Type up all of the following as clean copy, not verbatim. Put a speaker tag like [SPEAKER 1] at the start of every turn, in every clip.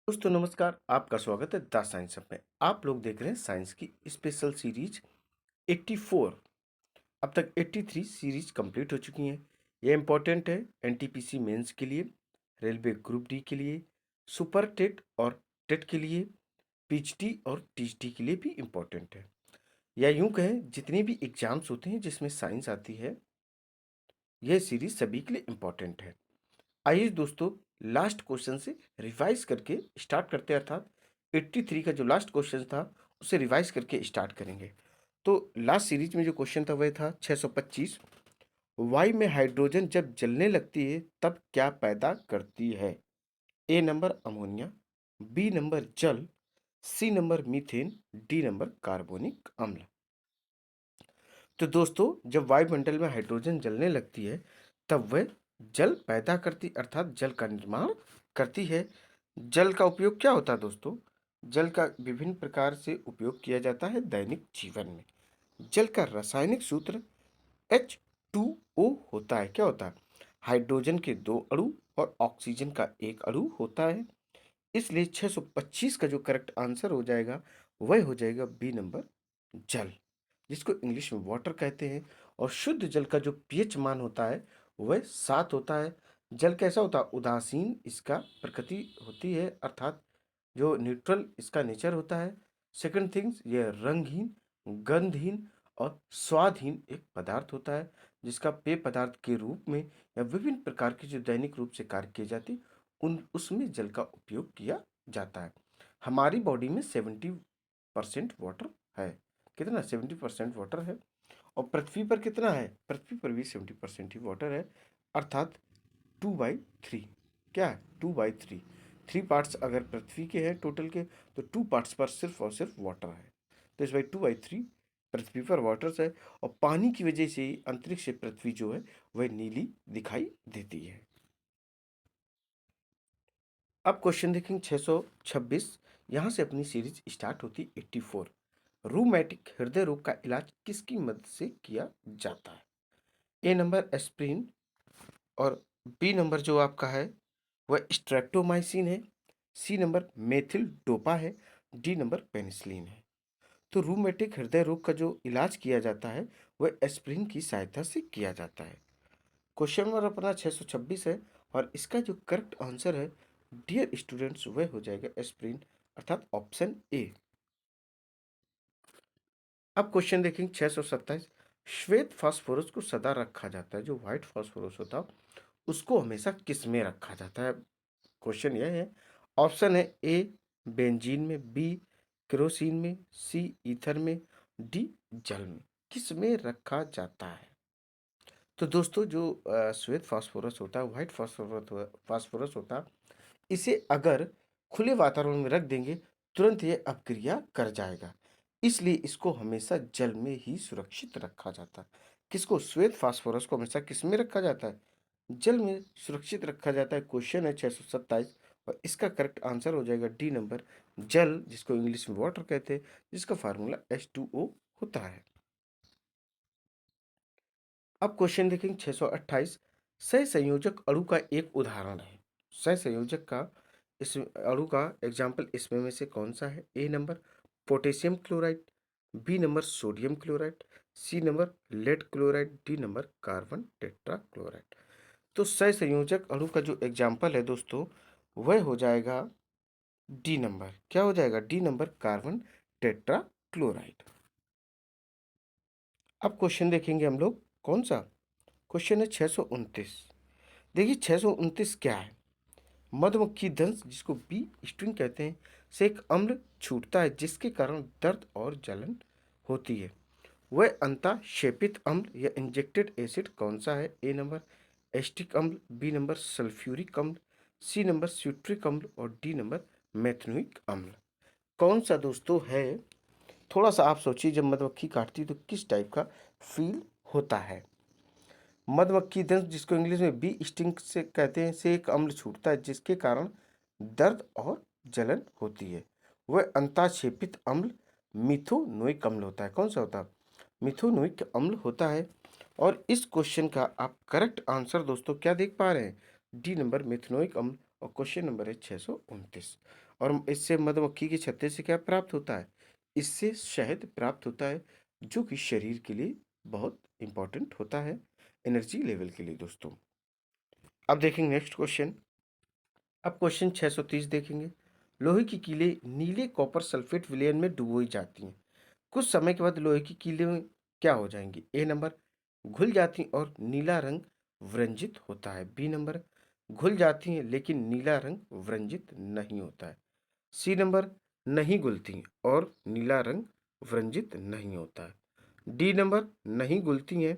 [SPEAKER 1] दोस्तों नमस्कार, आपका स्वागत है द साइंस हब में। आप लोग देख रहे हैं साइंस की स्पेशल सीरीज 84। अब तक 83 सीरीज कंप्लीट हो चुकी हैं। ये इंपॉर्टेंट है एनटीपीसी मेंस के लिए, रेलवे ग्रुप डी के लिए, सुपर टेट और टेट के लिए, पीएचडी और टीएचडी के लिए भी इम्पोर्टेंट है। या यूं कहें जितने भी एग्जाम्स होते हैं जिसमें साइंस आती है, यह सीरीज सभी के लिए इम्पोर्टेंट है। आइए दोस्तों, लास्ट क्वेश्चन से रिवाइज करके स्टार्ट करते हैं, अर्थात 83 का जो लास्ट क्वेश्चन था उसे रिवाइज करके स्टार्ट करेंगे। तो लास्ट सीरीज में जो क्वेश्चन था वह था 625। वायु में हाइड्रोजन जब जलने लगती है तब क्या पैदा करती है? A number ammonia, B number जल, C number methane, D number carbonic अम्ल। तो दोस्तों, जब वायुमंडल में हाइड्रोजन जलने लगती है तब वह जल पैदा करती, अर्थात जल का निर्माण करती है। जल का उपयोग क्या होता है दोस्तों? जल का विभिन्न प्रकार से उपयोग किया जाता है दैनिक जीवन में। जल का रासायनिक सूत्र H2O होता है। क्या होता है? हाइड्रोजन के दो अणु और ऑक्सीजन का एक अणु होता है। इसलिए 625 का जो करेक्ट आंसर हो जाएगा वह हो जाएगा बी नंबर जल, जिसको इंग्लिश में वाटर कहते हैं। और शुद्ध जल का जो पीएच मान होता है वह 7 होता है। जल कैसा होता है? उदासीन इसका प्रकृति होती है, अर्थात जो न्यूट्रल इसका नेचर होता है। सेकंड थिंग्स, ये रंगहीन, गंधहीन और स्वादहीन एक पदार्थ होता है, जिसका पेय पदार्थ के रूप में या विभिन्न प्रकार की जो दैनिक रूप से कार्य किए जाती उन उसमें जल का उपयोग किया जाता है। हमारी बॉडी में 70% वाटर है। कितना? 70% वाटर है। और पृथ्वी पर कितना है? पृथ्वी पर भी 70% ही वाटर है, अर्थात 2/3। क्या है? 2/3। 3 पार्ट्स अगर पृथ्वी के हैं टोटल के, तो 2 पार्ट्स पर सिर्फ और सिर्फ वाटर है। तो इस बाई 2/3 पृथ्वी पर वाटर्स है। और पानी की वजह से ही अंतरिक्ष से पृथ्वी जो है वह नीली दिखाई देती है। अब क्वेश्चन देखेंगे 626। यहाँ से अपनी सीरीज स्टार्ट होती 84। रूमेटिक हृदय रोग का इलाज किसकी मदद से किया जाता है? ए नंबर एस्प्रिन, और बी नंबर जो आपका है वह स्ट्रेप्टोमाइसिन है, सी नंबर मेथिल डोपा है, डी नंबर पेनिसिलिन है। तो रूमेटिक हृदय रोग का जो इलाज किया जाता है वह एस्प्रिन की सहायता से किया जाता है। क्वेश्चन नंबर अपना 626 है और इसका जो करेक्ट आंसर है डियर स्टूडेंट्स वह हो जाएगा एस्प्रिन, अर्थात ऑप्शन ए। अब क्वेश्चन देखेंगे 627। श्वेत फास्फोरस को सदा रखा जाता है, जो व्हाइट फास्फोरस होता है उसको हमेशा किस में रखा जाता है? क्वेश्चन यह है। ऑप्शन है ए बेंजीन में, बी केरोसिन में, सी ईथर में, डी जल में। किस में रखा जाता है? तो दोस्तों, जो श्वेत फास्फोरस होता है, व्हाइट फास्फोरस होता है, इसे अगर खुले वातावरण में रख देंगे तुरंत ये अपक्रिया कर जाएगा। इसलिए इसको हमेशा जल में ही सुरक्षित रखा जाता है। किसको? श्वेत फास्फोरस को हमेशा किस में रखा जाता है? जल में सुरक्षित रखा जाता है। क्वेश्चन है 627 और इसका करेक्ट आंसर हो जाएगा डी नंबर जल, जिसको इंग्लिश में वाटर कहते हैं, जिसका फार्मूला H2O होता है। अब क्वेश्चन देखेंगे 628। सहसंयोजक अणु का एक उदाहरण है। सहसंयोजक का इस अणु का एग्जाम्पल इसमें में से कौन सा है? A number potassium chloride, B number sodium chloride, C number lead chloride, D number carbon tetra chloride. तो सहसंयोजक अणु का जो एग्जाम्पल है दोस्तों वह हो जाएगा डी नंबर। क्या हो जाएगा? D number carbon tetra chloride. अब क्वेश्चन देखेंगे हम लोग कौन सा? क्वेश्चन है 629। देखिए 629 क्या है? मधुमक्खी दंश, जिसको बी स्टिंग कहते हैं, से एक अम्ल छूटता है जिसके कारण दर्द और जलन होती है। वह अंताशेपित अम्ल या इंजेक्टेड एसिड कौन सा है? ए नंबर एस्टिक अम्ल, बी नंबर सल्फ्यूरिक अम्ल, सी नंबर स्यूट्रिक अम्ल और डी नंबर मेथनोइक अम्ल। कौन सा दोस्तों है? थोड़ा सा आप सोचिए, जब मधुमक्खी काटती है तो किस टाइप का फील होता है? मधुमक्खी दंश, जिसको इंग्लिश में बी स्टिंग से कहते हैं, से एक अम्ल छूटता है जिसके कारण दर्द और जलन होती है। वह अंताक्षेपित अम्ल मिथोनोइक अम्ल होता है। कौन सा होता है? मिथोनोइक अम्ल होता है। और इस क्वेश्चन का आप करेक्ट आंसर दोस्तों क्या देख पा रहे हैं? डी नंबर मिथोनोइक अम्ल। और क्वेश्चन नंबर है 629। और इससे मधुमक्खी के छत्ते से क्या प्राप्त होता है? इससे शहद प्राप्त होता है, जो कि शरीर के लिए बहुत इंपॉर्टेंट होता है एनर्जी लेवल के लिए दोस्तों। अब देखेंगे नेक्स्ट क्वेश्चन। अब क्वेश्चन 630 देखेंगे। लोहे की कीलें नीले कॉपर सल्फेट विलयन में डुबोई जाती हैं। कुछ समय के बाद लोहे की कीलें क्या हो जाएंगी? ए नंबर, घुल जाती और नीला रंग व्रंजित होता है। बी नंबर, घुल जाती हैं लेकिन नीला रंग व्रंजित नहीं होता है। सी नंबर, नहीं घुलती और नीला रंग व्रंजित नहीं होता है। डी नंबर, नहीं घुलती हैं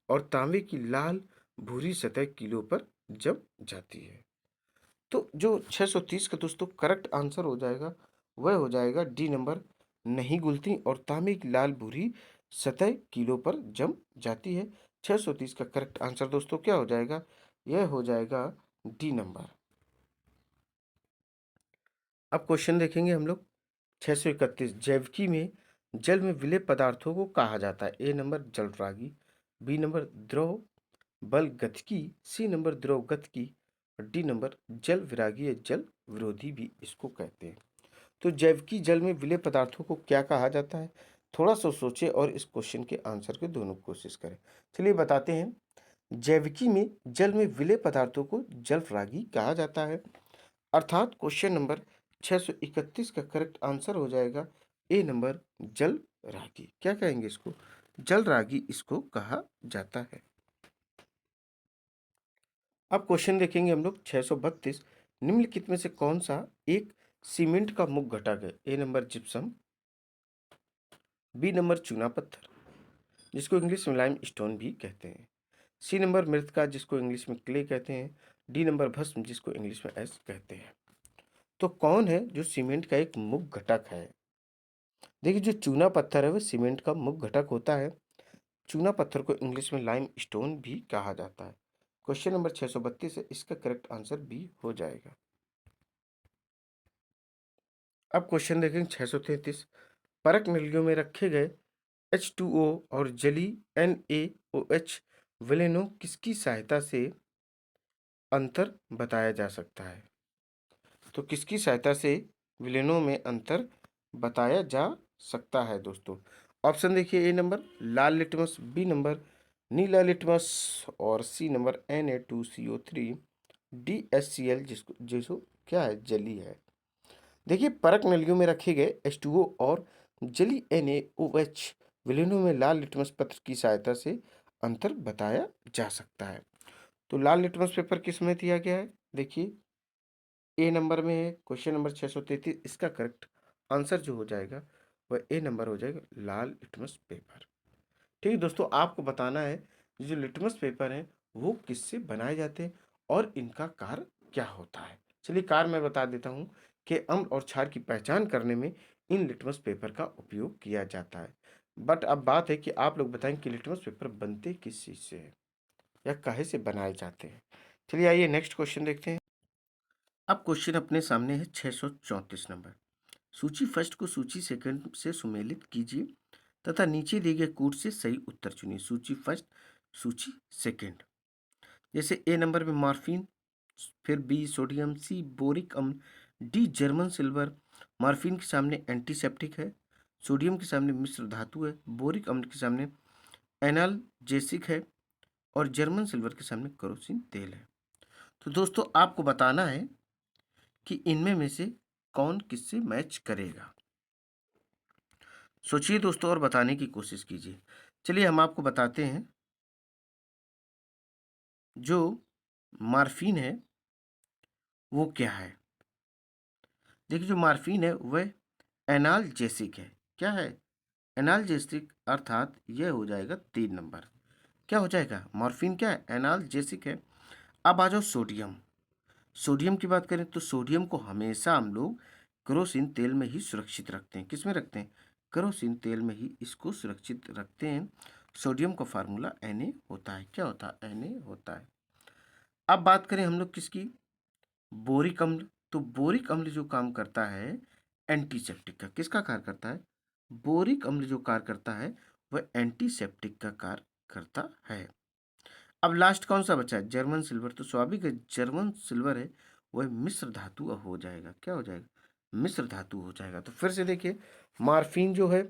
[SPEAKER 1] और तांबे की लाल भूरी सतह कीलों पर जम जाती है। तो जो 630 का दोस्तों करेक्ट आंसर हो जाएगा वह हो जाएगा डी नंबर, नहीं घुलती और तांबे की लाल भूरी सतह कीलों पर जम जाती है। 630 का करेक्ट आंसर दोस्तों क्या हो जाएगा? यह हो जाएगा डी नंबर। अब क्वेश्चन देखेंगे हम लोग 631। जैविकी में जल में विलेय पदार्थों को कहा जाता है। A number, जलरागि। बी नंबर, द्रव बल गतिकी। सी नंबर, द्रव गतिकी। और डी नंबर, जल विरागी या जल विरोधी भी इसको कहते हैं। तो जैविकी जल में विलेय पदार्थों को क्या कहा जाता है? थोड़ा सा सोचें और इस क्वेश्चन के आंसर के दोनों कोशिश करें। चलिए बताते हैं। जैविकी में जल में विलेय पदार्थों को जलरागी कहा जाता है। अर्थात क्वेश्चन नंबर 631 का करेक्ट आंसर हो जाएगा ए नंबर, जल रागी। क्या कहेंगे इसको? जल रागी इसको कहा जाता है। अब क्वेश्चन देखेंगे हम लोग 632। निम्नलिखित में से कौन सा एक सीमेंट का मुख्य घटक है? A number, gypsum. B number, चूना पत्थर जिसको इंग्लिश में लाइम स्टोन भी कहते हैं। सी नंबर, मृतिका जिसको इंग्लिश में क्ले कहते हैं। डी नंबर, भस्म जिसको इंग्लिश में एश कहते हैं। तो कौन है जो सीमेंट का एक मुख्य घटक है? देखिए, जो चूना पत्थर है वह सीमेंट का मुख्य घटक होता है। चूना पत्थर को इंग्लिश में लाइम स्टोन भी कहा जाता है। क्वेश्चन नंबर 632 है, इसका करेक्ट आंसर बी हो जाएगा। अब क्वेश्चन देखेंगे 633। परख नलियों में रखे गए H2O और जली NaOH विलेनों किसकी सहायता से अंतर बताया जा सकता है? तो किसकी सहायता से विलेनों में अंतर बताया जा सकता है दोस्तों? ऑप्शन देखिए। A number, Lal litmus. B number, Neela litmus. और सी नंबर, Na2CO3। डी HCl जिसको जिसको क्या है? जली है। देखिए, परख नलियों में रखे गए H2O और जली NaOH विलेनों में लाल लिटमस पत्र की सहायता से अंतर बताया जा सकता है। तो लाल लिटमस पेपर किस में दिया गया है? देखिए, ए नंबर में है। क्वेश्चन नंबर 633, इसका करेक्ट आंसर जो हो जाएगा वह ए नंबर हो जाएगा, लाल लिटमस पेपर। ठीक है दोस्तों, आपको बताना है जो लिटमस पेपर हैं वो किससे बनाए जाते हैं और इनका कार्य क्या होता है। चलिए, कार्य मैं बता देता हूँ कि अम्ल और क्षार की पहचान करने में इन लिटमस पेपर का उपयोग किया जाता है। बट अब बात है कि आप लोग बताएं कि लिटमस पेपर बनते किस चीज़ से है या काहे से बनाए जाते हैं। चलिए आइए नेक्स्ट क्वेश्चन देखते हैं। अब क्वेश्चन अपने सामने है 634 नंबर। सूची फर्स्ट को सूची सेकंड से सुमेलित कीजिए तथा नीचे दिए गए कूट से सही उत्तर चुनिए। सूची फर्स्ट, सूची सेकंड। जैसे ए नंबर में मॉर्फिन, फिर बी सोडियम, सी बोरिक अम्ल, डी जर्मन सिल्वर। मॉर्फिन के सामने एंटीसेप्टिक है, सोडियम के सामने मिश्र धातु है, बोरिक अम्ल के सामने एनाल्जेसिक है और जर्मन सिल्वर के सामने केरोसिन तेल है। तो दोस्तों आपको बताना है कि इनमें में से कौन किससे मैच करेगा। सोचिए दोस्तों और बताने की कोशिश कीजिए। चलिए हम आपको बताते हैं। जो मॉर्फिन है वो क्या है? देखिए, जो मॉर्फिन है वह एनाल्जेसिक है। क्या है? एनाल्जेसिक, अर्थात यह हो जाएगा 3 नंबर। क्या हो जाएगा? मॉर्फिन क्या है? एनाल्जेसिक है। अब आ जाओ सोडियम। सोडियम की बात करें तो सोडियम को हमेशा हम लोग केरोसिन तेल में ही सुरक्षित रखते हैं। किस में रखते हैं? केरोसिन तेल में ही इसको सुरक्षित रखते हैं। सोडियम का फार्मूला Na होता है। क्या होता है? Na होता है। अब बात करें हम लोग किसकी? बोरिक अम्ल। तो बोरिक अम्ल जो काम करता है एंटीसेप्टिक का, किसका कार्य करता है? बोरिक अम्ल जो कार्य करता है वह एंटीसेप्टिक का कार्य करता है। अब लास्ट कौन सा बचा है? German silver. तो स्वाभाविक है जर्मन सिल्वर है वह मिश्र धातु हो जाएगा। क्या हो जाएगा? मिश्र धातु हो जाएगा। तो फिर से देखिए, मार्फिन जो है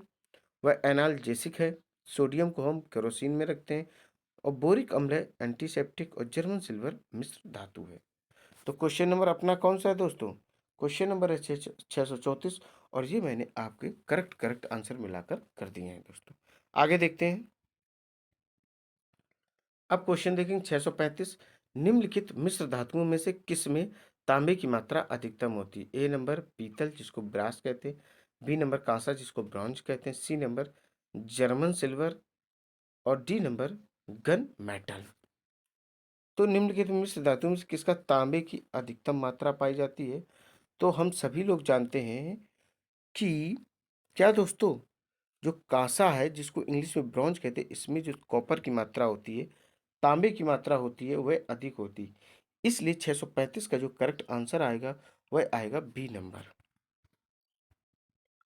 [SPEAKER 1] वह एनाल्जेसिक है, सोडियम को हम केरोसिन में रखते हैं, और बोरिक अम्ल है एंटीसेप्टिक, और जर्मन सिल्वर मिश्र धातु है। तो क्वेश्चन नंबर अपना कौन सा है दोस्तों? क्वेश्चन नंबर है 634, और ये मैंने आपके करेक्ट आंसर मिलाकर कर दिए हैं दोस्तों। आगे देखते हैं। अब क्वेश्चन देखेंगे 635, निम्नलिखित मिश्र धातुओं में से किस में तांबे की मात्रा अधिकतम होती है? ए नंबर पीतल जिसको ब्रास कहते हैं, बी नंबर कांसा जिसको ब्रॉन्ज कहते हैं, सी नंबर जर्मन सिल्वर, और डी नंबर गन मेटल। तो निम्नलिखित मिश्र धातुओं में से किसका तांबे की अधिकतम मात्रा पाई जाती है? तो हम सभी लोग जानते हैं कि क्या दोस्तों, जो कांसा है जिसको इंग्लिश में ब्रॉन्ज कहते हैं, इसमें जो कॉपर की मात्रा होती है, तांबे की मात्रा होती है, वह अधिक होती है। इसलिए 635 का जो करेक्ट आंसर आएगा वह आएगा बी नंबर।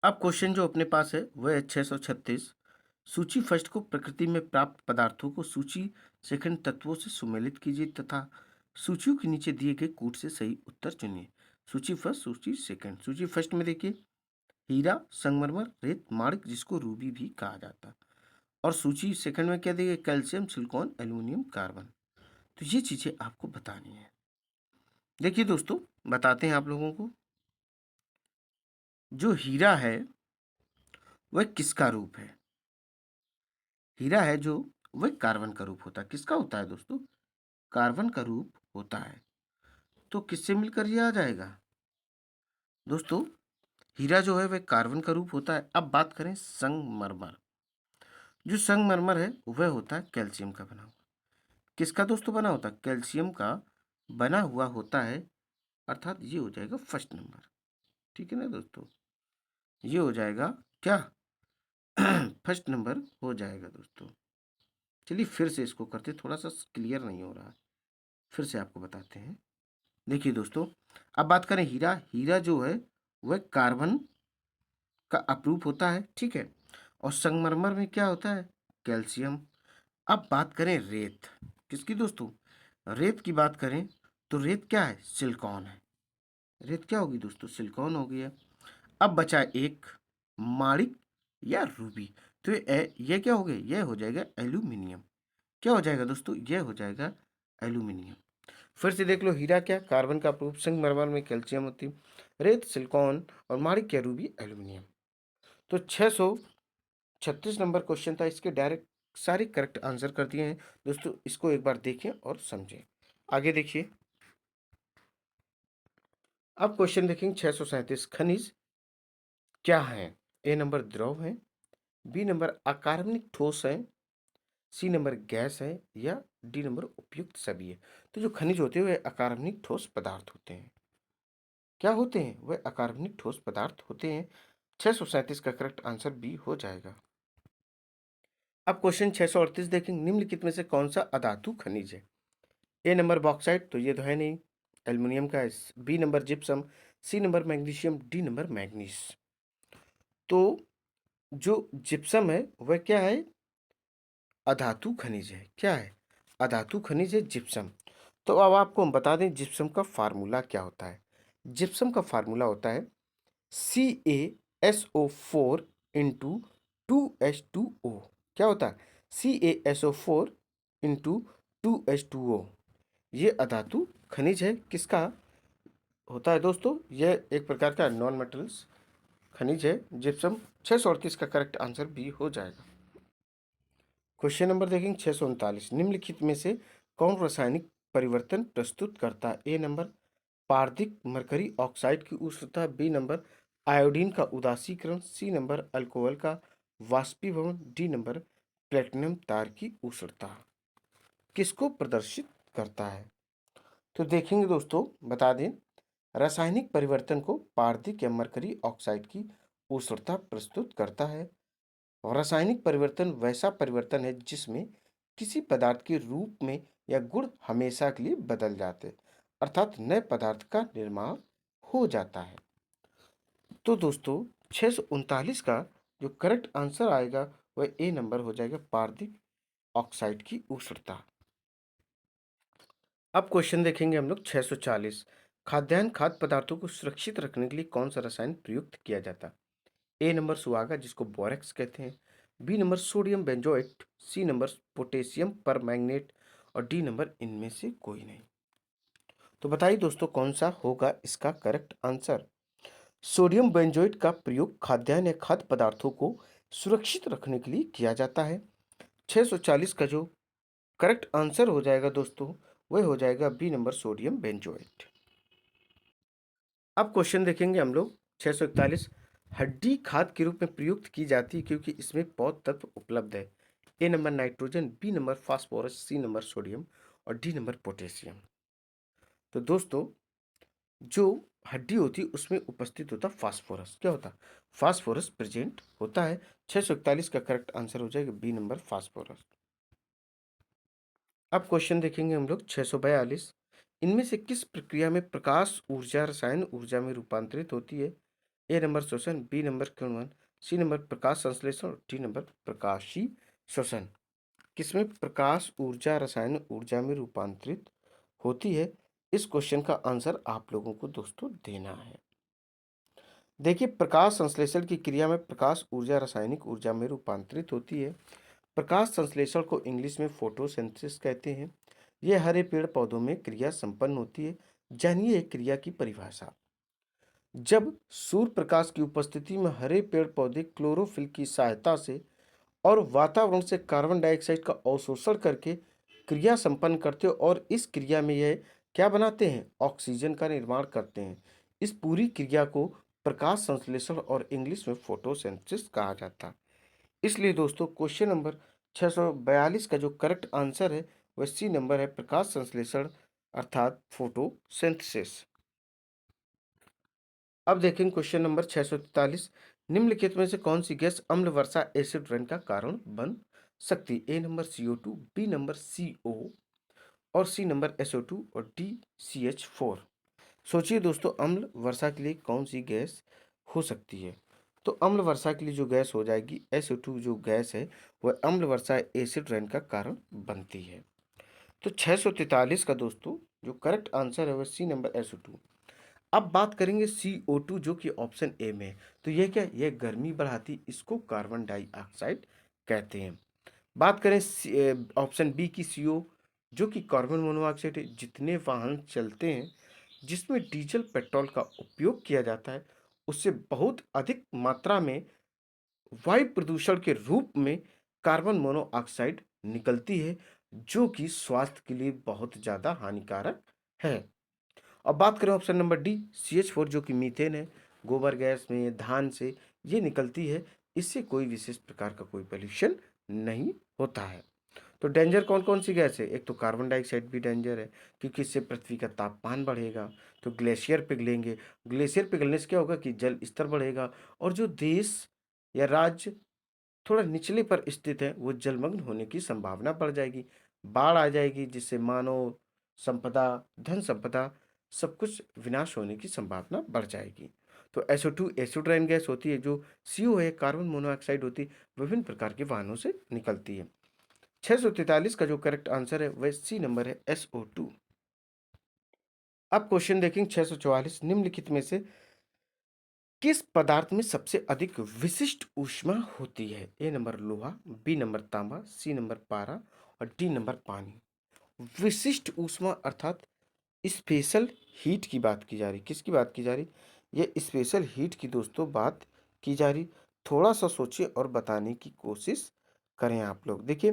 [SPEAKER 1] अब क्वेश्चन जो अपने पास है वह है 636, सूची फर्स्ट को प्रकृति में प्राप्त पदार्थों को सूची सेकंड तत्वों से सुमेलित कीजिए तथा सूचियों के नीचे दिए गए कूट से सही उत्तर चुनिए। सूची फर्स्ट, सूची सेकंड। सूची फर्स्ट में देखिए, हीरा, संगमरमर, रेत, माणिक जिसको रूबी भी कहा जाता है, और सूची सेकंड में क्या देखिए, कैल्शियम, सिलिकॉन, एल्यूमिनियम, कार्बन। तो ये चीजें आपको बतानी है। देखिए दोस्तों, बताते हैं आप लोगों को। जो हीरा है वह किसका रूप है? हीरा है जो, वह कार्बन का रूप होता है। किसका होता है दोस्तों? कार्बन का रूप होता है। तो किससे मिलकर ये आ जाएगा दोस्तों? हीरा जो है वह कार्बन का रूप होता है। अब बात करें संगमरमर। जो संगमरमर है वह होता है कैल्शियम का बना हुआ। किसका दोस्तों बना होता है? कैल्शियम का बना हुआ होता है, अर्थात ये हो जाएगा फर्स्ट नंबर। ठीक है ना दोस्तों? ये हो जाएगा क्या? फर्स्ट नंबर हो जाएगा दोस्तों। चलिए फिर से इसको करते, थोड़ा सा क्लियर नहीं हो रहा है, फिर से आपको बताते हैं। देखिए दोस्तों, अब बात करें हीरा। हीरा जो है वह कार्बन का अपरूप होता है, ठीक है, और संगमरमर में क्या होता है? कैल्शियम। अब बात करें रेत, किसकी दोस्तों? रेत की बात करें तो रेत क्या है? सिलिकॉन है। रेत क्या होगी दोस्तों? सिलिकॉन हो गया। अब बचा एक, माणिक या रूबी। तो ये क्या हो गया? ये हो जाएगा एल्यूमिनियम। क्या हो जाएगा दोस्तों? ये हो जाएगा एल्यूमिनियम। फिर से देख लो, हीरा क्या? कार्बन का प्रूफ, संगमरमर में कैल्शियम होती, रेत सिलिकॉन, और माणिक क्या? Ruby aluminium. तो 636 नंबर क्वेश्चन था, इसके डायरेक्ट सारे करेक्ट आंसर कर दिए हैं दोस्तों। इसको एक बार देखें और समझें। आगे देखिए। अब क्वेश्चन देखेंगे 637, खनिज क्या है? ए नंबर द्रव है, बी नंबर अकार्बनिक ठोस है, सी नंबर गैस है, या डी नंबर उपयुक्त सभी है। तो जो खनिज होते हैं वे अकार्बनिक ठोस पदार्थ होते हैं। क्या होते हैं? वे अकार्बनिक ठोस पदार्थ होते हैं। 637 का करेक्ट आंसर बी हो जाएगा। अब क्वेश्चन 638 देखेंगे, निम्नलिखित में से कौन सा अधातु खनिज है? ए नंबर बॉक्साइट, तो ये तो है नहीं, एल्युमिनियम का है। B number gypsum, C number magnesium, D number मैग्नीस। तो जो जिप्सम है वह क्या है? अधातु खनिज है। क्या है? अधातु खनिज है जिप्सम। तो अब आपको हम बता दें जिप्सम का फार्मूला क्या होता है। जिप्सम का फार्मूला होता है CaSO4 इंटू 2H2O। क्या होता है? CaSO4 into 2H2O। ये अधातु खनिज है। किसका होता है दोस्तों? यह एक प्रकार का नॉन मेटल्स खनिज है जिप्सम। 638 का करेक्ट आंसर बी हो जाएगा। क्वेश्चन नंबर देखेंगे 639, निम्नलिखित में से कौन रासायनिक परिवर्तन प्रस्तुत करता है? ए नंबर पारदिक मरकरी ऑक्साइड की उष्णता, बी नंबर आयोडीन का उदासीकरण, सी नंबर अल्कोहल का वाष्पीभवन, डी नंबर प्लेटिनम तार की उष्णता। किसको प्रदर्शित करता है? तो देखेंगे दोस्तों, बता दें, रासायनिक परिवर्तन को पारदिक या मरकरी ऑक्साइड की उष्णता प्रस्तुत करता है। रासायनिक परिवर्तन वैसा परिवर्तन है जिसमें किसी पदार्थ के रूप में या गुण हमेशा के लिए बदल जाते हैं, अर्थात नए पदार्थ का निर्माण हो जाता है। तो दोस्तों 639 का जो करेक्ट आंसर आएगा वह ए नंबर हो जाएगा, पारदिक ऑक्साइड की उष्णता। अब क्वेश्चन देखेंगे हम लोग 640, खाद्यान्न खाद्य पदार्थों को सुरक्षित रखने के लिए कौन सा रसायन प्रयुक्त किया जाता? ए नंबर सुहागा जिसको बोरेक्स कहते हैं, B number sodium benzoate, C number potassium permanganate और डी नंबर इनमें से कोई नहीं। तो बताइए दोस्तों कौन सा होगा इसका करेक्ट आंसर? सोडियम बेंजोएट का प्रयोग खाद्यान्न या खाद्य पदार्थों को सुरक्षित रखने के लिए किया जाता है। 640 का जो करेक्ट आंसर हो जाएगा दोस्तों वह हो जाएगा बी नंबर सोडियम बेंजोएट। अब क्वेश्चन देखेंगे हम लोग 641। हड्डी खाद के रूप में प्रयुक्त की जाती है क्योंकि इसमें पौध तत्व उपलब्ध है। A number nitrogen, B number phosphorus, C number sodium और डी नंबर पोटेशियम। तो दोस्तों जो हड्डी होती है उसमें उपस्थित होता फास्फोरस। क्या होता? फास्फोरस प्रेजेंट होता है। 641 का करेक्ट आंसर हो जाएगा बी नंबर फास्फोरस। अब क्वेश्चन देखेंगे हम लोग 642। इनमें से किस प्रक्रिया में प्रकाश ऊर्जा रसायन ऊर्जा में रूपांतरित होती है? ए नंबर श्वसन, बी नंबर किण्वन, सी नंबर प्रकाश संश्लेषण और डी नंबर प्रकाशी श्वसन। किसमें प्रकाश ऊर्जा रसायन ऊर्जा में रूपांतरित होती है? इस क्वेश्चन का आंसर आप लोगों को दोस्तों देना है। देखिए प्रकाश संश्लेषण की क्रिया में प्रकाश ऊर्जा रासायनिक ऊर्जा में रूपांतरित होती है। प्रकाश संश्लेषण को इंग्लिश में फोटोसिंथेसिस कहते हैं। यह हरे पेड़ पौधों में क्रिया संपन्न होती है। जानिए एक क्रिया की परिभाषा। जब सूर्य प्रकाश की उपस्थिति में हरे पेड़ पौधे क्लोरोफिल की सहायता से और वातावरण से कार्बन डाइऑक्साइड का अवशोषण करके क्रिया संपन्न करते हैं और इस क्रिया में यह क्या बनाते हैं? ऑक्सीजन का निर्माण करते हैं। इस पूरी क्रिया को प्रकाश संश्लेषण और इंग्लिश में फोटोसिंथेसिस कहा जाता है। इसलिए दोस्तों क्वेश्चन नंबर 642 का जो करेक्ट आंसर है वह सी नंबर है, प्रकाश संश्लेषण अर्थात फोटोसिंथेसिस। अब देखें क्वेश्चन नंबर 643। निम्नलिखित में से कौन सी गैस अम्ल वर्षा एसिड रेन का कारण बन सकती? A number CO2, B number CO और सी नंबर SO2 और डी CH4। सोचिए दोस्तों अम्ल वर्षा के लिए कौन सी गैस हो सकती है? तो अम्ल वर्षा के लिए जो गैस हो जाएगी SO2 जो गैस है वह अम्ल वर्षा एसिड रेन का कारण बनती है। तो 643 का दोस्तों जो करेक्ट आंसर है वह सी नंबर SO2। अब बात करेंगे CO2 जो कि ऑप्शन ए में है। तो यह क्या? यह गर्मी बढ़ाती, इसको कार्बन डाइऑक्साइड कहते हैं। बात करें ऑप्शन बी की CO जो कि कार्बन मोनोऑक्साइड है। जितने वाहन चलते हैं जिसमें डीजल पेट्रोल का उपयोग किया जाता है उससे बहुत अधिक मात्रा में वायु प्रदूषण के रूप में कार्बन मोनोऑक्साइड निकलती है जो कि स्वास्थ्य के लिए बहुत ज़्यादा हानिकारक है। अब बात करें ऑप्शन नंबर डी CH4 जो कि मीथेन है। गोबर गैस में धान से ये निकलती है। इससे कोई विशेष प्रकार का कोई पॉल्यूशन नहीं होता है। तो डेंजर कौन कौन सी गैस है? एक तो कार्बन डाइऑक्साइड भी डेंजर है क्योंकि इससे पृथ्वी का तापमान बढ़ेगा तो ग्लेशियर पिघलेंगे। ग्लेशियर पिघलने से क्या होगा कि जल स्तर बढ़ेगा और जो देश या राज्य थोड़ा निचले पर स्थित है वो जलमग्न होने की संभावना बढ़ जाएगी। बाढ़ आ जाएगी जिससे मानव संपदा, धन संपदा सब कुछ विनाश होने की संभावना बढ़ जाएगी। तो SO2 एसिड रेन गैस होती है। जो CO है कार्बन मोनोऑक्साइड होती है, विभिन्न प्रकार के वाहनों से निकलती है। 643 का जो करेक्ट आंसर है वह सी नंबर है SO2। अब क्वेश्चन देखेंगे 644। निम्नलिखित में से किस पदार्थ में सबसे अधिक विशिष्ट ऊष्मा होती है? ए नंबर लोहा, बी नंबर तांबा, सी नंबर पारा और डी नंबर पानी। विशिष्ट ऊष्मा अर्थात स्पेशल हीट की बात की जा रही। किसकी बात की जा रही? ये स्पेशल हीट की दोस्तों बात की जा रही। थोड़ा सा सोचिए और बताने की कोशिश करें आप लोग। देखिए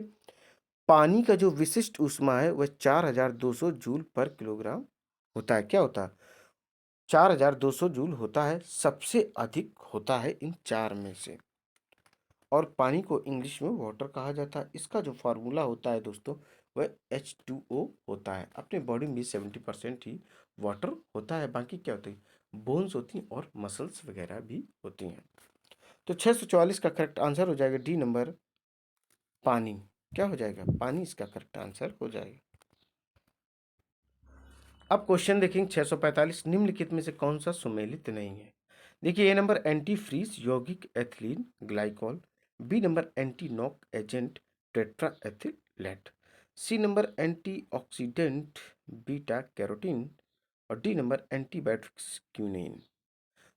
[SPEAKER 1] पानी का जो विशिष्ट ऊष्मा है वह 4200 जूल पर किलोग्राम होता है। क्या होता है? 4200 जूल होता है। सबसे अधिक होता है इन चार में से। और पानी को इंग्लिश में वाटर कहा जाता है। इसका जो फार्मूला होता है दोस्तों वह H2O होता है। अपने बॉडी में 70% ही वाटर होता है। बाकी क्या होती है? बोन्स होती हैं और मसल्स वगैरह भी होती हैं। तो 644 का करेक्ट आंसर हो जाएगा डी नंबर पानी। क्या हो जाएगा? पानी इसका करेक्ट आंसर हो जाएगा। अब क्वेश्चन देखेंगे 645। निम्नलिखित में से कौन सा सुमेलित नहीं है? देखिए ए नंबर एंटी फ्रीज यौगिक ethylene glycol, B number anti knock agent tetra ethylate, C number anti oxidant beta carotene और डी नंबर एंटीबायोटिक्स क्यूनिन।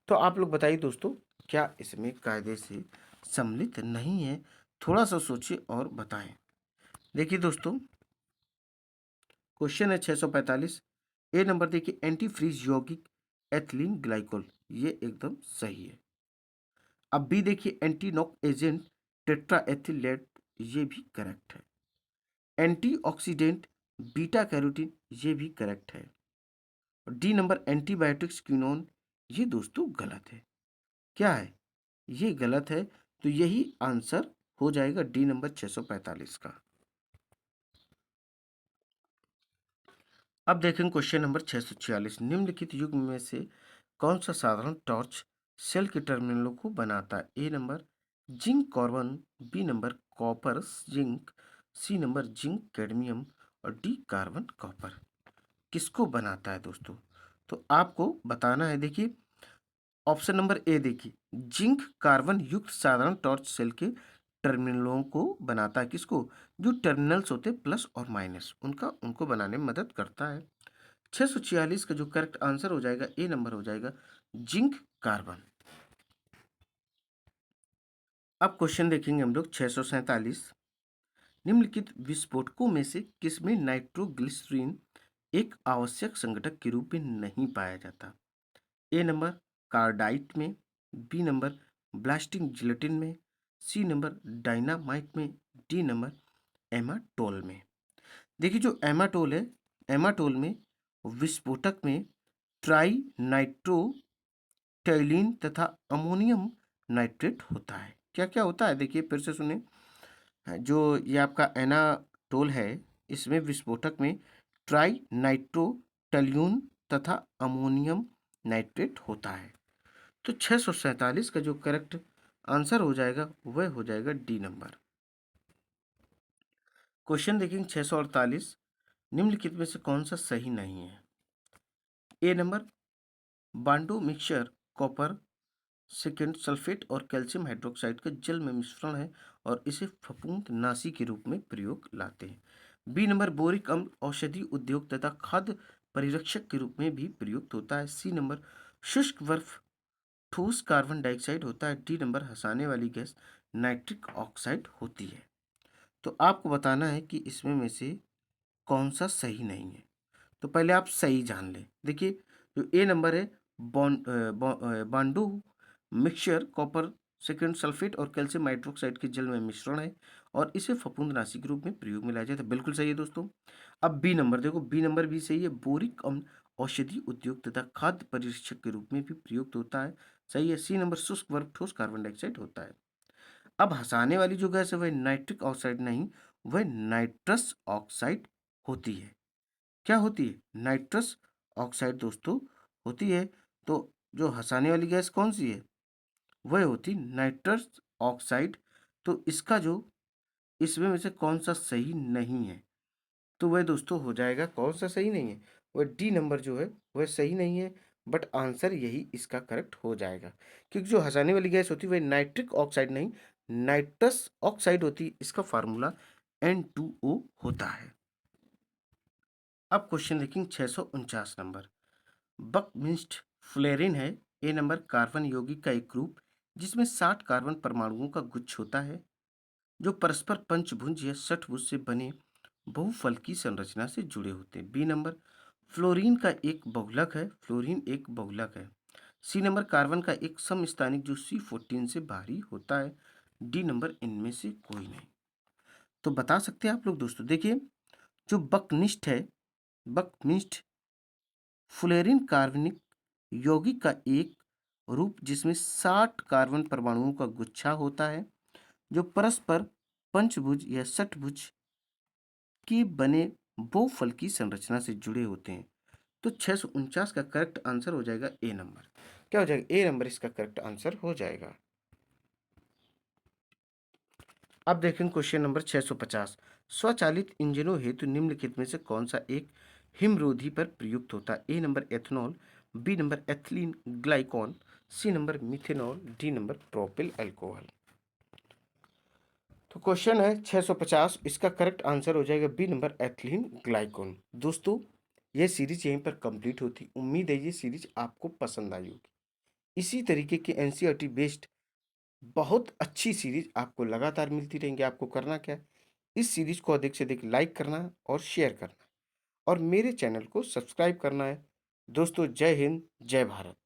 [SPEAKER 1] तो आप लोग बताइए दोस्तों, क्या इसमें कायदे से सम्मिलित नहीं है? थोड़ा सा सोचिए और बताएं। देखिए दोस्तों, क्वेश्चन है 645। ए नंबर देखिए, एंटी फ्रीज यौगिक एथिलीन ग्लाइकोल, ये एकदम सही है। अब बी देखिए, एंटी नॉक एजेंट टेट्रा एथिलेट, ये भी करेक्ट है। एंटीऑक्सीडेंट बीटा कैरोटीन, ये भी करेक्ट है। डी नंबर एंटीबायोटिक्स क्विनोन, ये दोस्तों गलत है। क्या है? ये गलत है, तो यही आंसर हो जाएगा डी नंबर 645 का। अब देखें क्वेश्चन नंबर 646। निम्नलिखित युग्म में से कौन सा साधारण टॉर्च सेल के टर्मिनलों को बनाता है? A number zinc carbon, B number copper zinc, C number zinc cadmium और डी कार्बन कॉपर। किसको बनाता है दोस्तों? तो आपको बताना है। देखिए, ऑप्शन नंबर ए देखिए, जिंक कार्बन युक्त साधारण टॉर्च सेल के टर्मिनलों को बनाता है। किसको? जो टर्मिनल्स होते हैं प्लस और माइनस, उनको बनाने में मदद करता है। 646 का जो करेक्ट आंसर हो जाएगा, ए नंबर हो जाएगा जिंक कार्बन। अब क्वेश्चन देखेंगे हम लोग 647। निम्नलिखित विस्फोटकों में से किसमें नाइट्रोग्लिसरीन एक आवश्यक संघटक के रूप में नहीं पाया जाता? ए नंबर कार्डाइट में, बी नंबर ब्लास्टिंग जिलेटिन में, सी नंबर डायनामाइट में, डी नंबर एमाटोल में। देखिए, जो एमाटोल है, एमाटोल में विस्फोटक में ट्राई नाइट्रो टैलिन तथा अमोनियम नाइट्रेट होता है। क्या क्या होता है? देखिए फिर से सुने। जो ये आपका एनाटोल है, इसमें विस्फोटक में ट्राई नाइट्रो टैल्यून तथा अमोनियम नाइट्रेट होता है। तो 647 का जो करेक्ट आंसर हो जाएगा वह हो जाएगा डी नंबर। क्वेश्चन देखेंगे 648। निम्नलिखित में से कौन सा सही नहीं है? ए नंबर बांडो मिक्सचर कॉपर सेकेंड सल्फेट और कैल्शियम हाइड्रोक्साइड का जल में मिश्रण है और इसे फफूंद नाशी के रूप में प्रयोग लाते हैं। बी नंबर बोरिक अम्ल औषधि उद्योग तथा खाद्य परिरक्षक के रूप में भी प्रयुक्त होता है। सी नंबर शुष्क बर्फ ठोस कार्बन डाइऑक्साइड होता है। डी नंबर हंसाने वाली गैस नाइट्रिक ऑक्साइड होती है। तो आपको बताना है कि इसमें में से कौन सा सही नहीं है। तो पहले आप सही जान लें। देखिए, जो ए नंबर है, बांडो मिक्सचर कॉपर सेकेंड सल्फेट और कैल्शियम हाइड्रोक्साइड के जल में मिश्रण है और इसे फफूंदनाशी के रूप में प्रयोग में लाया जाता है। बिल्कुल सही है दोस्तों। अब बी नंबर देखो, बी नंबर भी सही है। बोरिक अम्ल औषधि उद्योग तथा खाद्य परिरक्षक के रूप में भी प्रयुक्त होता है। सही है। सी नंबर शुष्क बर्फ ठोस कार्बन डाइऑक्साइड होता है। अब हंसाने वाली जो गैस है वह नाइट्रिक ऑक्साइड नहीं, वह नाइट्रस ऑक्साइड होती है। क्या होती है? नाइट्रस ऑक्साइड दोस्तों होती है। तो जो हंसाने वाली गैस कौन सी है? वह होती नाइट्रस ऑक्साइड। तो इसका जो इसमें में से कौन सा सही नहीं है? तो वह दोस्तों हो जाएगा, कौन सा सही नहीं है? वह डी नंबर जो है वह सही नहीं है, बट आंसर यही इसका करेक्ट हो जाएगा। क्योंकि जो हंसाने वाली गैस होती है वह नाइट्रिक ऑक्साइड नहीं, नाइट्रस ऑक्साइड होती है। इसका फार्मूला N2O होता है। अब क्वेश्चन देखेंगे 649 नंबर। बकमिस्ट फ्लोरीन है। ए नंबर कार्बन यौगिक का एक ग्रुप जिसमें 60 कार्बन परमाणुओं का गुच्छ होता है, जो परस्पर पंचभुज या षटभुज से बने बहुफल की संरचना से जुड़े होते हैं। बी नंबर फ्लोरीन का एक बहुलक है। फ्लोरीन एक बहुलक है। सी नंबर कार्बन का एक समस्थानिक जो C14 से भारी होता है। डी नंबर इनमें से कोई नहीं। तो बता सकते हैं आप लोग दोस्तों। देखिए, जो बकनिष्ठ है, बकनिष्ठ फ्लोरीन कार्बनिक यौगिक का एक रूप जिसमें 60 कार्बन परमाणुओं का गुच्छा होता है, जो परस्पर पंचभुज या षटभुज के बने बहुफल की संरचना से जुड़े होते हैं। तो 649 का करेक्ट आंसर हो जाएगा ए नंबर। क्या हो जाएगा? ए नंबर इसका करेक्ट आंसर हो जाएगा। अब देखें क्वेश्चन नंबर 650। स्वचालित इंजनों हेतु निम्नलिखित में से कौन सा एक हिमरोधी पर प्रयुक्त होता है? A number ethanol, B number ethylene glycol, C number methanol, D number propyl alcohol. तो क्वेश्चन है 650, इसका करेक्ट आंसर हो जाएगा बी नंबर एथिलीन ग्लाइकॉन। दोस्तों, यह सीरीज यहीं पर कंप्लीट होती। उम्मीद है ये सीरीज आपको पसंद आई होगी। इसी तरीके के एनसीईआरटी बेस्ड बहुत अच्छी सीरीज आपको लगातार मिलती रहेंगी। आपको करना क्या है, इस सीरीज को अधिक से अधिक लाइक करना और शेयर करना और मेरे चैनल को सब्सक्राइब करना है। दोस्तों, जय हिंद, जय भारत।